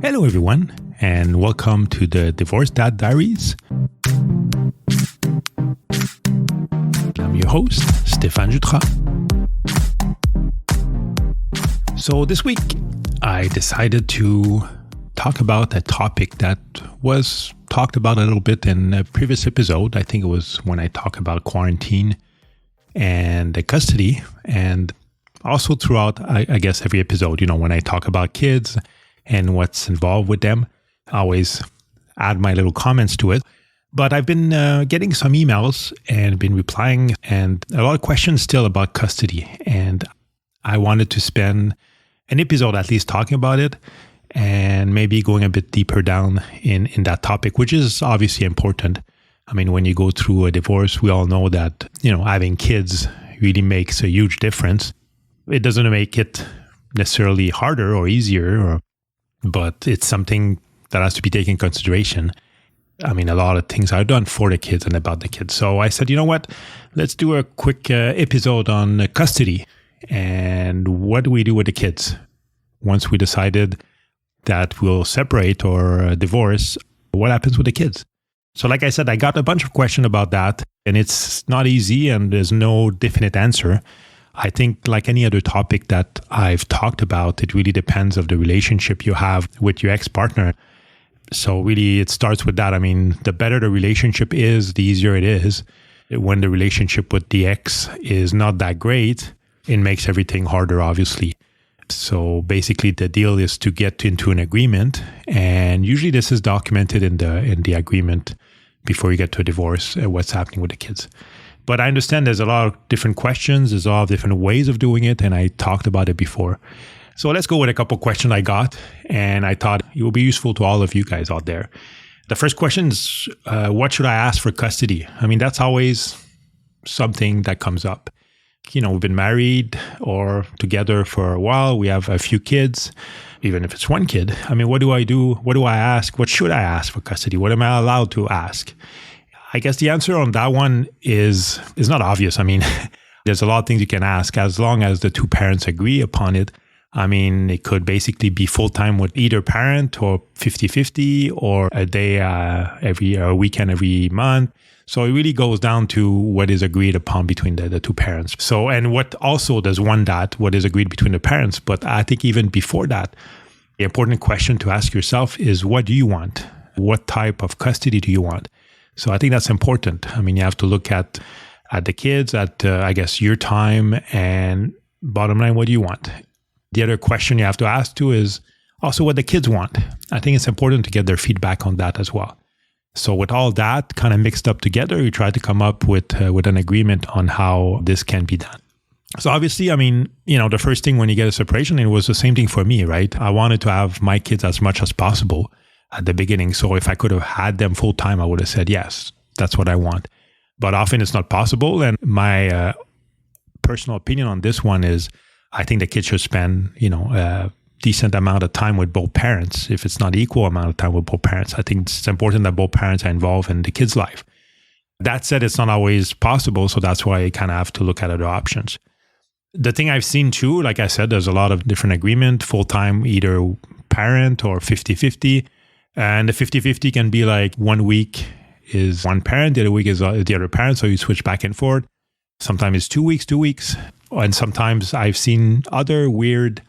Hello, everyone, and welcome to the Divorced Dad Diaries. I'm your host, Stéphane Jutras. So this week, I decided to talk about a topic that was talked about a little bit in a previous episode. I think it was when I talked about quarantine and the custody, and also throughout, I guess, every episode, when I talk about kids and what's involved with them, I always add my little comments to it. But I've been getting some emails and been replying, and a lot of questions still about custody. And I wanted to spend an episode at least talking about it and maybe going a bit deeper down in that topic, which is obviously important. I mean, when you go through a divorce, we all know that, having kids really makes a huge difference. It doesn't make it necessarily harder or easier, but it's something that has to be taken into consideration. I mean, a lot of things are done for the kids and about the kids. So I said, you know what? Let's do a quick episode on custody and what do we do with the kids once we decided that we'll separate or divorce. What happens with the kids? So like I said, I got a bunch of questions about that, and it's not easy and there's no definite answer. I think like any other topic that I've talked about, it really depends on the relationship you have with your ex-partner. So really it starts with that. I mean, the better the relationship is, the easier it is. When the relationship with the ex is not that great, it makes everything harder, obviously. So basically the deal is to get into an agreement, and usually this is documented in the agreement before you get to a divorce, what's happening with the kids. But I understand there's a lot of different questions, there's a lot of different ways of doing it, and I talked about it before. So let's go with a couple of questions I got, and I thought it will be useful to all of you guys out there. The first question is, what should I ask for custody? I mean, that's always something that comes up. We've been married or together for a while. We have a few kids, even if it's one kid. I mean, what do I do? What do I ask? What should I ask for custody? What am I allowed to ask? I guess the answer on that one is not obvious. I mean, there's a lot of things you can ask as long as the two parents agree upon it. I mean, it could basically be full-time with either parent or 50-50 or a day a weekend every month. So it really goes down to what is agreed upon between the two parents. So, and what also does what is agreed between the parents. But I think even before that, the important question to ask yourself is, what do you want? What type of custody do you want? So I think that's important. I mean, you have to look at the kids, I guess, your time, and bottom line, what do you want? The other question you have to ask too is also what the kids want. I think it's important to get their feedback on that as well. So with all that kind of mixed up together, you try to come up with an agreement on how this can be done. So obviously, I mean, the first thing when you get a separation, it was the same thing for me, right? I wanted to have my kids as much as possible at the beginning. So if I could have had them full time, I would have said, yes, that's what I want. But often it's not possible. And my personal opinion on this one is, I think the kids should spend, a decent amount of time with both parents. If it's not equal amount of time with both parents, I think it's important that both parents are involved in the kid's life. That said, it's not always possible. So that's why you kind of have to look at other options. The thing I've seen too, like I said, there's a lot of different agreement, full-time, either parent or 50-50. And the 50-50 can be like 1 week is one parent, the other week is the other parent. So you switch back and forth. Sometimes it's 2 weeks. And sometimes I've seen other weird.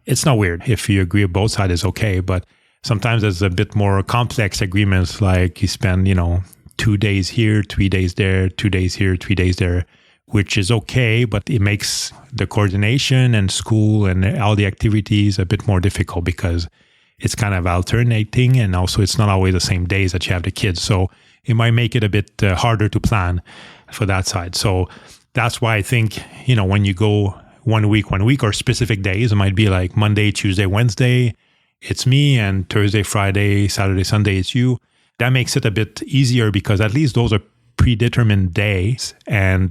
It's not weird. If you agree both sides is okay. But sometimes there's a bit more complex agreements, like you spend, 2 days here, 3 days there, 2 days here, 3 days there, which is okay, but it makes the coordination and school and all the activities a bit more difficult because it's kind of alternating, and also it's not always the same days that you have the kids. So it might make it a bit harder to plan for that side. So that's why I think, when you go 1 week or specific days, it might be like Monday, Tuesday, Wednesday, it's me, and Thursday, Friday, Saturday, Sunday, it's you. That makes it a bit easier because at least those are predetermined days, and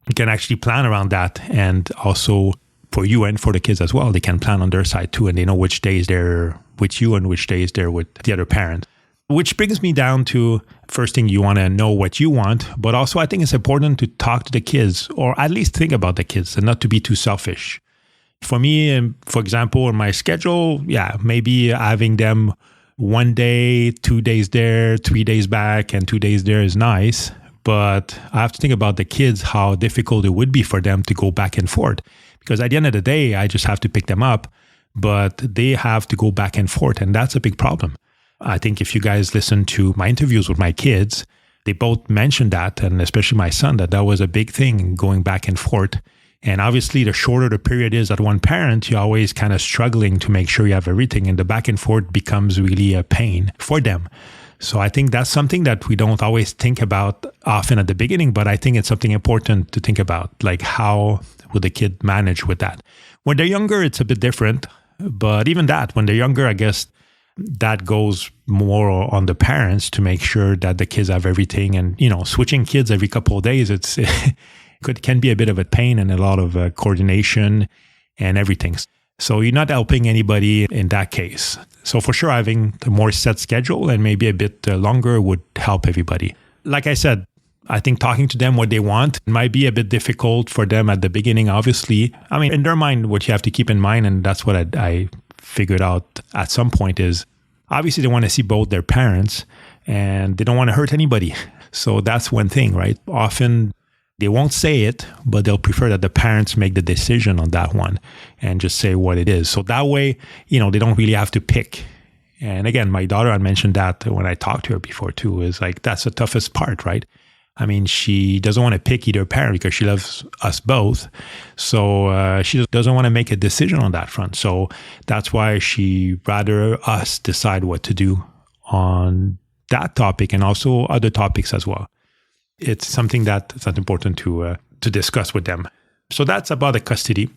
you can actually plan around that. And also for you and for the kids as well, they can plan on their side too, and they know which days they're with you and which days they're with the other parent. Which brings me down to, first thing, you want to know what you want, but also I think it's important to talk to the kids, or at least think about the kids and not to be too selfish. For me, for example, in my schedule, maybe having them 1 day, 2 days there, 3 days back, and 2 days there is nice. But I have to think about the kids, how difficult it would be for them to go back and forth. Because at the end of the day, I just have to pick them up, but they have to go back and forth. And that's a big problem. I think if you guys listen to my interviews with my kids, they both mentioned that, and especially my son, that was a big thing, going back and forth. And obviously, the shorter the period is at one parent, you're always kind of struggling to make sure you have everything. And the back and forth becomes really a pain for them. So I think that's something that we don't always think about often at the beginning, but I think it's something important to think about, like how will the kid manage with that? When they're younger, it's a bit different. But even that, when they're younger, I guess that goes more on the parents to make sure that the kids have everything. And, switching kids every couple of days, can be a bit of a pain and a lot of coordination and everything. So you're not helping anybody in that case. So for sure, having a more set schedule and maybe a bit longer would help everybody. Like I said, I think talking to them what they want might be a bit difficult for them at the beginning, obviously. I mean, in their mind, what you have to keep in mind, and that's what I figured out at some point, is obviously they want to see both their parents and they don't want to hurt anybody. So that's one thing, right? Often they won't say it, but they'll prefer that the parents make the decision on that one and just say what it is. So that way, they don't really have to pick. And again, my daughter, I mentioned that when I talked to her before too, is like, that's the toughest part, right? I mean, she doesn't want to pick either parent because she loves us both. So she doesn't want to make a decision on that front. So that's why she rather us decide what to do on that topic and also other topics as well. It's something that's important to discuss with them. So that's about the custody.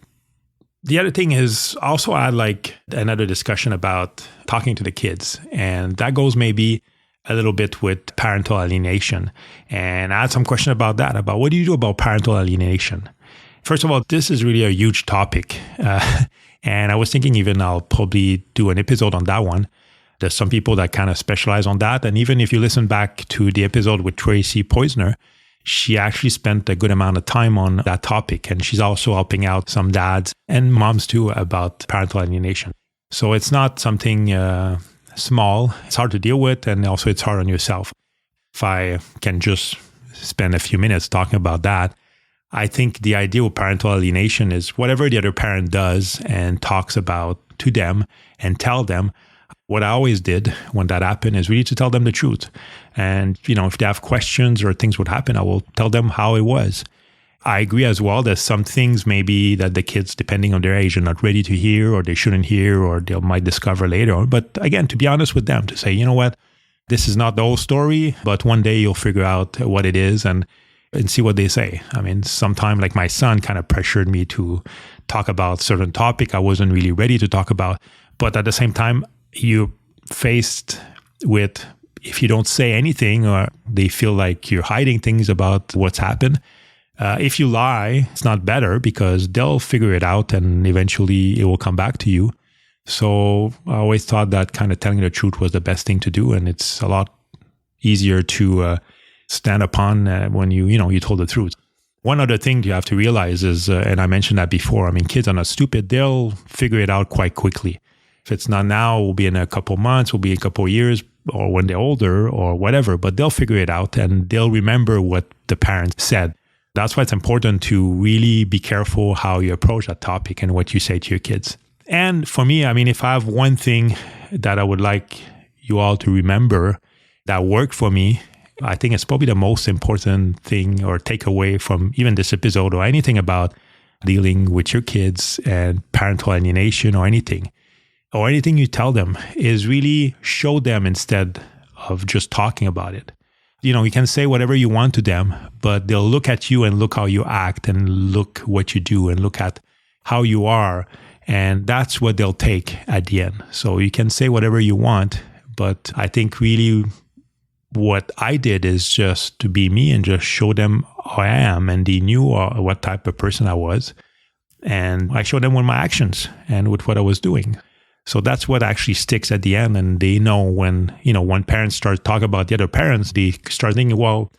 The other thing is also I had like another discussion about talking to the kids. And that goes maybe a little bit with parental alienation. And I had some question about that, about what do you do about parental alienation? First of all, this is really a huge topic. And I was thinking even I'll probably do an episode on that one. There's some people that kind of specialize on that. And even if you listen back to the episode with Tracy Poisner, she actually spent a good amount of time on that topic. And she's also helping out some dads and moms too about parental alienation. So it's not something small. It's hard to deal with. And also it's hard on yourself. If I can just spend a few minutes talking about that, I think the idea with parental alienation is whatever the other parent does and talks about to them and tell them. What I always did when that happened is really to tell them the truth. And, if they have questions or things would happen, I will tell them how it was. I agree as well that some things maybe that the kids, depending on their age, are not ready to hear or they shouldn't hear or they might discover later on. But again, to be honest with them, to say, you know what, this is not the whole story, but one day you'll figure out what it is and see what they say. I mean, sometime like my son kind of pressured me to talk about certain topic I wasn't really ready to talk about. But at the same time, you're faced with, if you don't say anything or they feel like you're hiding things about what's happened, if you lie, it's not better because they'll figure it out and eventually it will come back to you. So I always thought that kind of telling the truth was the best thing to do. And it's a lot easier to stand upon when you told the truth. One other thing you have to realize is, and I mentioned that before, I mean, kids are not stupid. They'll figure it out quite quickly. If it's not now, it will be in a couple months, will be in a couple years, or when they're older or whatever, but they'll figure it out and they'll remember what the parents said. That's why it's important to really be careful how you approach that topic and what you say to your kids. And for me, I mean, if I have one thing that I would like you all to remember that worked for me, I think it's probably the most important thing or takeaway from even this episode or anything about dealing with your kids and parental alienation or anything you tell them is really show them instead of just talking about it. You can say whatever you want to them, but they'll look at you and look how you act and look what you do and look at how you are. And that's what they'll take at the end. So you can say whatever you want, but I think really what I did is just to be me and just show them how I am. And they knew what type of person I was. And I showed them with my actions and with what I was doing. So that's what actually sticks at the end. And they know when parents start talking about the other parents, they start thinking, well,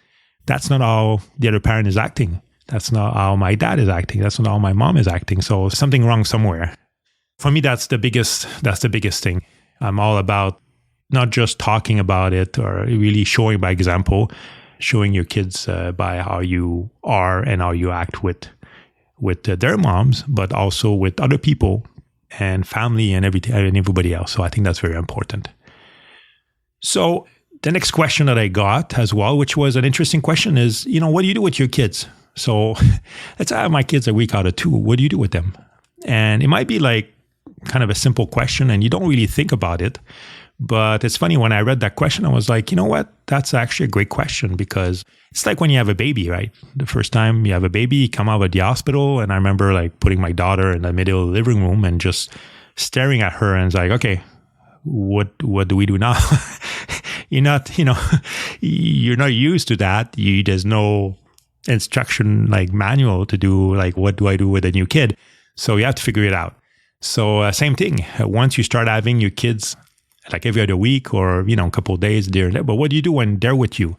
that's not how the other parent is acting. That's not how my dad is acting. That's not how my mom is acting. So something wrong somewhere. For me, that's the biggest thing. I'm all about not just talking about it or really showing by example, showing your kids by how you are and how you act with their moms, but also with other people and family and everybody else. So I think that's very important. So the next question that I got as well, which was an interesting question, is, what do you do with your kids? So let's say I have my kids a week out of 2. What do you do with them? And it might be like kind of a simple question and you don't really think about it. But it's funny, when I read that question, I was like, you know what? That's actually a great question, because it's like when you have a baby, right? The first time you have a baby, you come out of the hospital. And I remember like putting my daughter in the middle of the living room and just staring at her, and it's like, okay, what do we do now? You're not used to that. There's no instruction like manual to do like, what do I do with a new kid? So you have to figure it out. So same thing. Once you start having your kids like every other week or, a couple of days there, but what do you do when they're with you?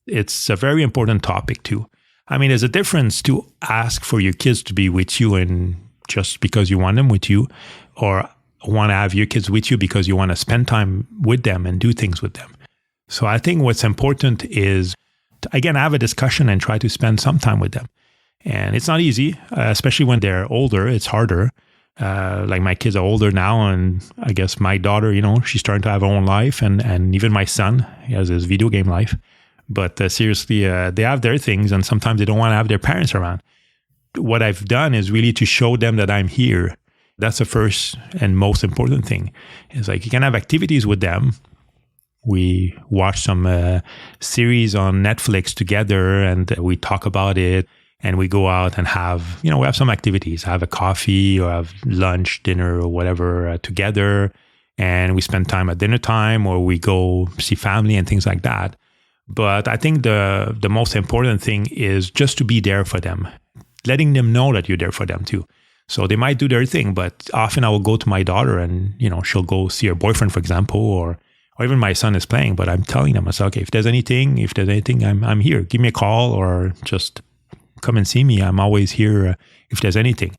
It's a very important topic too. I mean, there's a difference to ask for your kids to be with you and just because you want them with you, or want to have your kids with you because you want to spend time with them and do things with them. So I think what's important is to, again, have a discussion and try to spend some time with them. And it's not easy, especially when they're older. It's harder. Like my kids are older now, and I guess my daughter, she's starting to have her own life, and even my son, he has his video game life. But seriously, they have their things, and sometimes they don't want to have their parents around. What I've done is really to show them that I'm here. That's the first and most important thing. It's like you can have activities with them. We watch some series on Netflix together, and we talk about it. And we go out and have, we have some activities, have a coffee or have lunch, dinner or whatever together. And we spend time at dinner time, or we go see family and things like that. But I think the most important thing is just to be there for them, letting them know that you're there for them too. So they might do their thing, but often I will go to my daughter and, she'll go see her boyfriend, for example, or even my son is playing, but I'm telling them, I say, okay, if there's anything, I'm here. Give me a call or just come and see me. I'm always here if there's anything.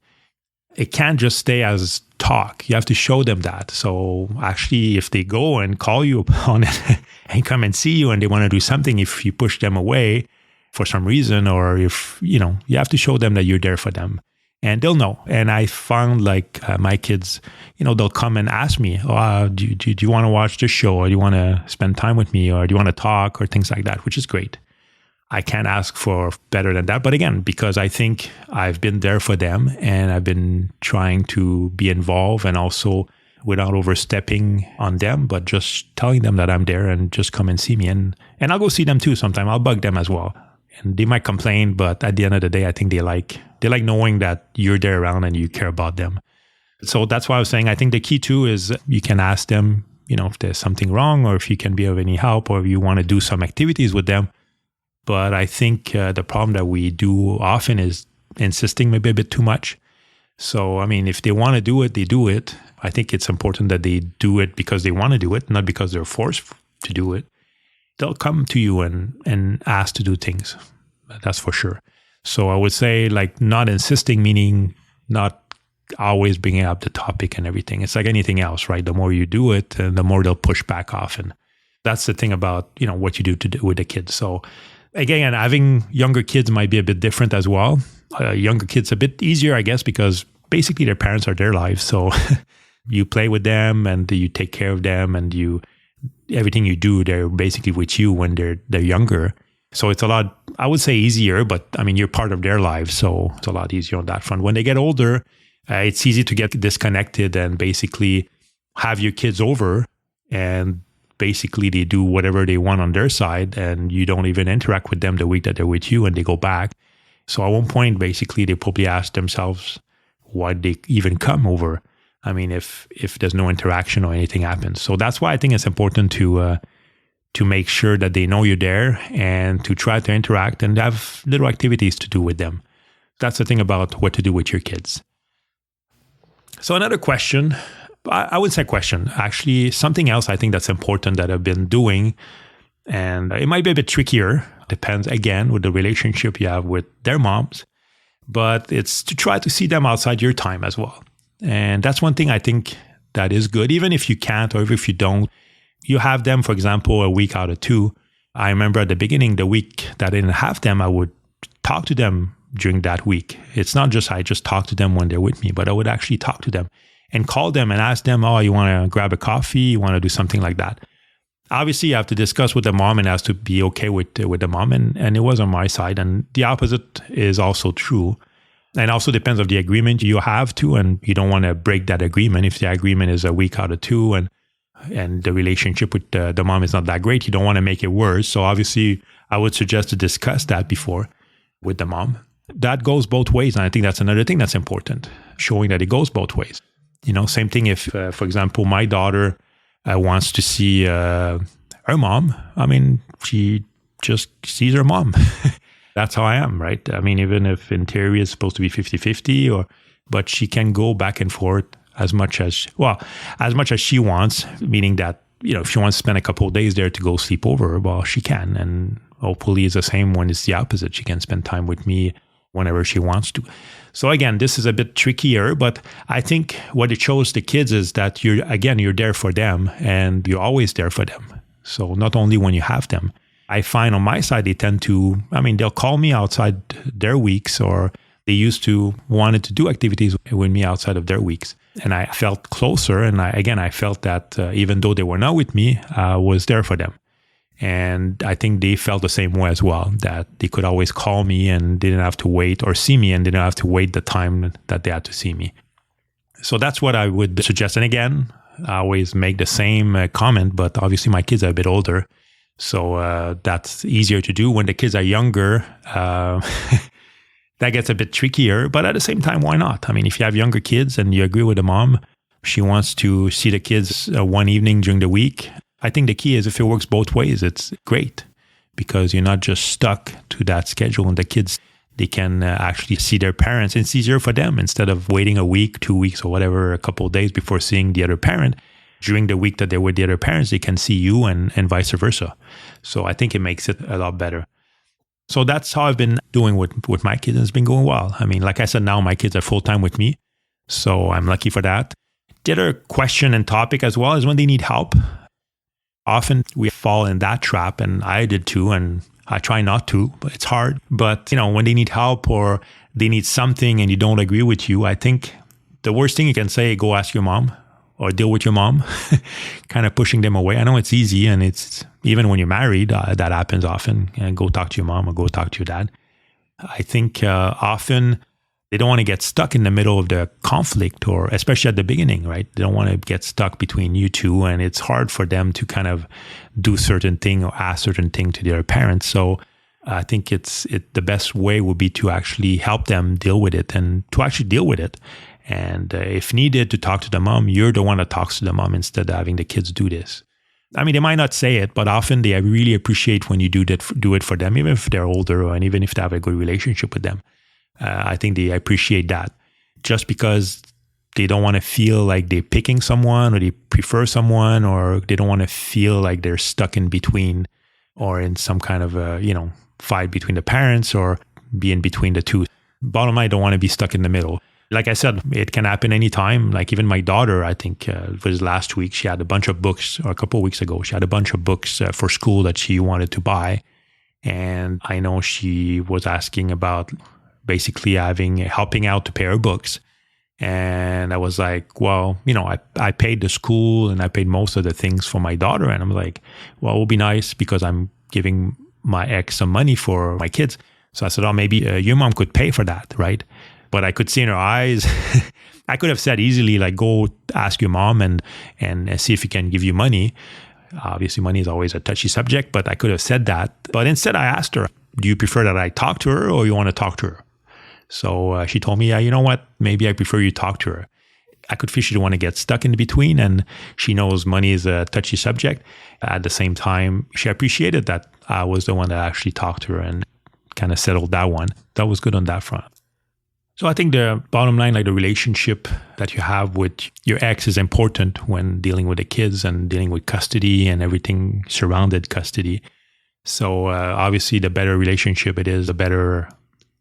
It can't just stay as talk. You have to show them that. So actually, if they go and call you upon it and come and see you and they want to do something, if you push them away for some reason, or if, you have to show them that you're there for them. And they'll know. And I found like my kids, they'll come and ask me, do you want to watch this show? Or do you want to spend time with me? Or do you want to talk? Or things like that, which is great. I can't ask for better than that. But again, because I think I've been there for them and I've been trying to be involved, and also without overstepping on them, but just telling them that I'm there and just come and see me. And I'll go see them too sometime. I'll bug them as well. And they might complain, but at the end of the day, I think they like knowing that you're there around and you care about them. So that's why I was saying, I think the key too is you can ask them, if there's something wrong, or if you can be of any help, or if you want to do some activities with them. But I think the problem that we do often is insisting maybe a bit too much. So, I mean, if they want to do it, they do it. I think it's important that they do it because they want to do it, not because they're forced to do it. They'll come to you and ask to do things. That's for sure. So I would say like not insisting, meaning not always bringing up the topic and everything. It's like anything else, right? The more you do it, the more they'll push back often. That's the thing about, what you do with the kids. So again, having younger kids might be a bit different as well. Younger kids a bit easier, I guess, because basically their parents are their lives. So you play with them and you take care of them, and everything you do, they're basically with you when they're younger. So it's a lot, I would say, easier, but I mean, you're part of their lives. So it's a lot easier on that front. When they get older, it's easy to get disconnected and basically have your kids over, and basically they do whatever they want on their side, and you don't even interact with them the week that they're with you, and they go back. So at one point, basically, they probably ask themselves why they even come over. I mean, if there's no interaction or anything happens. So that's why I think it's important to make sure that they know you're there, and to try to interact and have little activities to do with them. That's the thing about what to do with your kids. So another question, I would say question, actually something else I think that's important that I've been doing And it might be a bit trickier. Depends, again, with the relationship you have with their moms. But it's to try to see them outside your time as well. And that's one thing I think that is good. Even if you can't or if you don't, you have them, for example, a week out of 2. I remember at the beginning, the week that I didn't have them, I would talk to them during that week. It's not just I just talk to them when they're with me, but I would actually talk to them and call them and ask them, oh, you want to grab a coffee? You want to do something like that? Obviously, you have to discuss with the mom and has to be okay with the mom. And it was on my side. And the opposite is also true. And also depends on the agreement you have to, and you don't want to break that agreement. If the agreement is a week out of 2 and the relationship with the mom is not that great, you don't want to make it worse. So obviously, I would suggest to discuss that before with the mom. That goes both ways. And I think that's another thing that's important, showing that it goes both ways. Same thing if, for example, my daughter wants to see her mom. I mean, she just sees her mom. That's how I am, right? I mean, even if in theory it's supposed to be 50-50, but she can go back and forth as much as she wants, meaning that, if she wants to spend a couple of days there to go sleep over, well, she can. And hopefully it's the same when it's the opposite. She can spend time with me whenever she wants to. So again, this is a bit trickier, but I think what it shows the kids is that you're there for them and you're always there for them. So not only when you have them. I find on my side, they tend to, they'll call me outside their weeks, or they used to wanted to do activities with me outside of their weeks. And I felt closer. And I felt that even though they were not with me, I was there for them. And I think they felt the same way as well, that they could always call me and didn't have to wait, or see me and didn't have to wait the time that they had to see me. So that's what I would suggest. And again, I always make the same comment, but obviously my kids are a bit older. So that's easier to do. When the kids are younger, that gets a bit trickier. But at the same time, why not? If you have younger kids and you agree with the mom, she wants to see the kids one evening during the week. I think the key is if it works both ways, it's great, because you're not just stuck to that schedule, and the kids, they can actually see their parents. It's easier for them instead of waiting a week, 2 weeks, or whatever, a couple of days before seeing the other parent. During the week that they're with the other parents, they can see you and vice versa. So I think it makes it a lot better. So that's how I've been doing with my kids, and it's been going well. Like I said, now my kids are full-time with me, so I'm lucky for that. The other question and topic as well is when they need help. Often we fall in that trap, and I did too, and I try not to, but it's hard. But, when they need help or they need something and you don't agree with you, I think the worst thing you can say, go ask your mom or deal with your mom, kind of pushing them away. I know it's easy, and it's even when you're married, that happens often. And go talk to your mom or go talk to your dad. I think often they don't want to get stuck in the middle of the conflict, or especially at the beginning, right? They don't want to get stuck between you two, and it's hard for them to kind of do certain thing or ask certain thing to their parents. So I think the best way would be to actually help them deal with it, and to actually deal with it. And if needed to talk to the mom, you're the one that talks to the mom instead of having the kids do this. They might not say it, but often they really appreciate when you do it for them, even if they're older and even if they have a good relationship with them. I think they appreciate that, just because they don't want to feel like they're picking someone, or they prefer someone, or they don't want to feel like they're stuck in between, or in some kind of fight between the parents, or be in between the two. Bottom line, I don't want to be stuck in the middle. Like I said, it can happen anytime. Like even my daughter, I think it was last week, she had a bunch of books, or a couple of weeks ago, she had a bunch of books for school that she wanted to buy. And I know she was asking about basically helping out to pay her books. And I was like, well, I paid the school and I paid most of the things for my daughter. And I'm like, well, it would be nice because I'm giving my ex some money for my kids. So I said, oh, maybe your mom could pay for that, right? But I could see in her eyes, I could have said easily, like, go ask your mom and see if he can give you money. Obviously, money is always a touchy subject, but I could have said that. But instead, I asked her, do you prefer that I talk to her or you want to talk to her? So she told me, yeah, you know what? Maybe I prefer you talk to her. I could feel she didn't want to get stuck in between, and she knows money is a touchy subject. At the same time, she appreciated that I was the one that actually talked to her and kind of settled that one. That was good on that front. So I think the bottom line, like the relationship that you have with your ex is important when dealing with the kids and dealing with custody and everything surrounded custody. So obviously, the better relationship it is, the better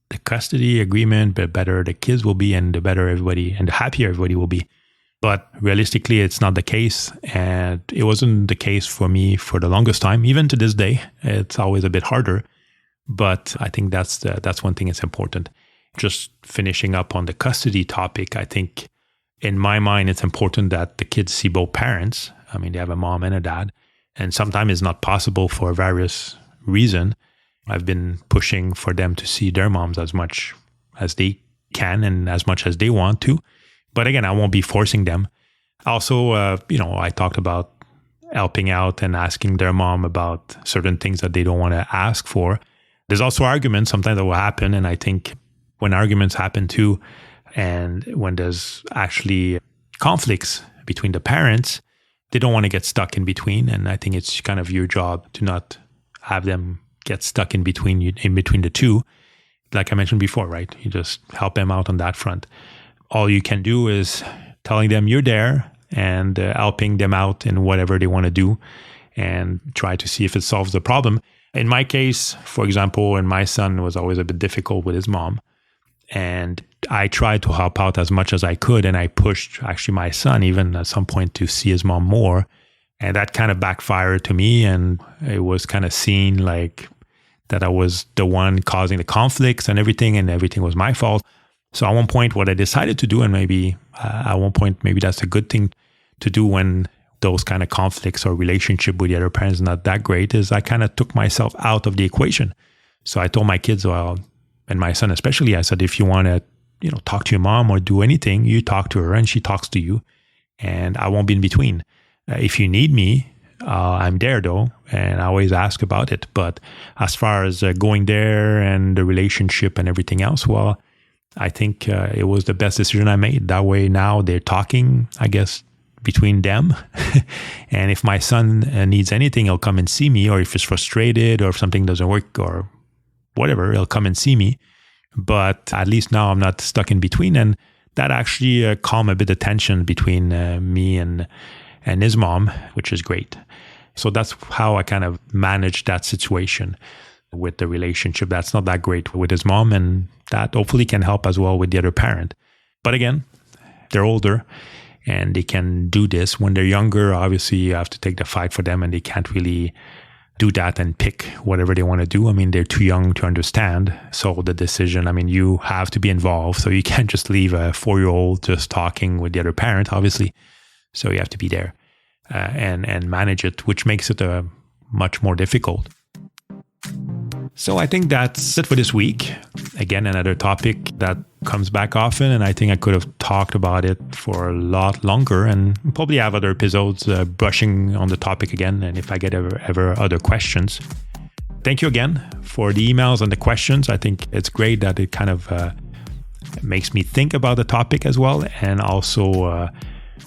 the custody agreement, the better the kids will be, and the better everybody and the happier everybody will be. But realistically, it's not the case. And it wasn't the case for me for the longest time. Even to this day, it's always a bit harder. But I think that's one thing that's important. Just finishing up on the custody topic, I think in my mind, it's important that the kids see both parents. I mean, they have a mom and a dad. And sometimes it's not possible for various reasons. I've been pushing for them to see their moms as much as they can and as much as they want to. But again, I won't be forcing them. Also, I talked about helping out and asking their mom about certain things that they don't want to ask for. There's also arguments sometimes that will happen. And I think when arguments happen too, and when there's actually conflicts between the parents, they don't want to get stuck in between. And I think it's kind of your job to not have them get stuck in between the two. Like I mentioned before, right? You just help them out on that front. All you can do is telling them you're there and helping them out in whatever they want to do and try to see if it solves the problem. In my case, for example, when my son was always a bit difficult with his mom, and I tried to help out as much as I could, and I pushed actually my son even at some point to see his mom more, and that kind of backfired to me, and it was kind of seen like that I was the one causing the conflicts and everything was my fault. So at one point, what I decided to do, and maybe at one point, maybe that's a good thing to do when those kind of conflicts or relationship with the other parents is not that great, is I kind of took myself out of the equation. So I told my kids, and my son especially, I said, if you want to, talk to your mom or do anything, you talk to her and she talks to you, and I won't be in between. If you need me, I'm there though, and I always ask about it. But as far as going there and the relationship and everything else, well, I think it was the best decision I made. That way now they're talking, I guess, between them. And if my son needs anything, he'll come and see me, or if he's frustrated or if something doesn't work or whatever, he'll come and see me. But at least now I'm not stuck in between. And that actually calmed a bit of tension between me and his mom, which is great. So that's how I kind of managed that situation with the relationship that's not that great with his mom, and that hopefully can help as well with the other parent. But again, they're older and they can do this. When they're younger, obviously you have to take the fight for them, and they can't really do that and pick whatever they want to do. I mean, they're too young to understand. So the decision, I mean, you have to be involved. So you can't just leave a 4-year-old just talking with the other parent, obviously. So you have to be there and manage it, which makes it much more difficult. So I think that's it for this week. Again, another topic that comes back often, and I think I could have talked about it for a lot longer, and probably have other episodes brushing on the topic again, and if I get ever other questions. Thank you again for the emails and the questions. I think it's great that it kind of makes me think about the topic as well, and also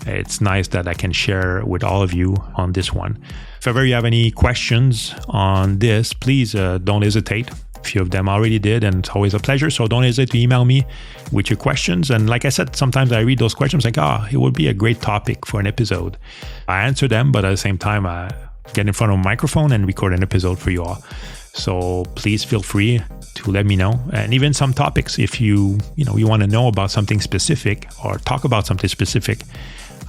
it's nice that I can share with all of you on this one. If ever you have any questions on this, please don't hesitate. A few of them already did, and it's always a pleasure. So don't hesitate to email me with your questions. And like I said, sometimes I read those questions like, it would be a great topic for an episode. I answer them, but at the same time, I get in front of a microphone and record an episode for you all. So please feel free to let me know. And even some topics, if you want to know about something specific or talk about something specific,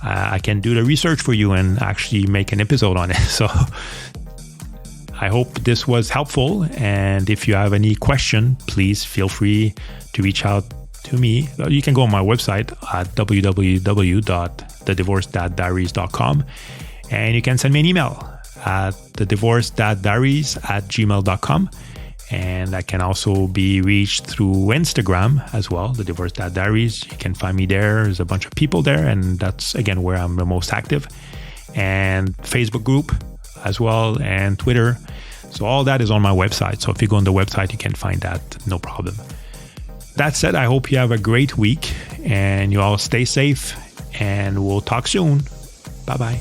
I can do the research for you and actually make an episode on it. So I hope this was helpful. And if you have any question, please feel free to reach out to me. You can go on my website at www.TheDivorcedDadDiaries.com, and you can send me an email at TheDivorcedDadDiaries@gmail.com. And I can also be reached through Instagram as well, The Divorced Dad Diaries. You can find me there. There's a bunch of people there, and that's, again, where I'm the most active. And Facebook group as well, and Twitter. So all that is on my website. So if you go on the website, you can find that, no problem. That said, I hope you have a great week, and you all stay safe, and we'll talk soon. Bye-bye.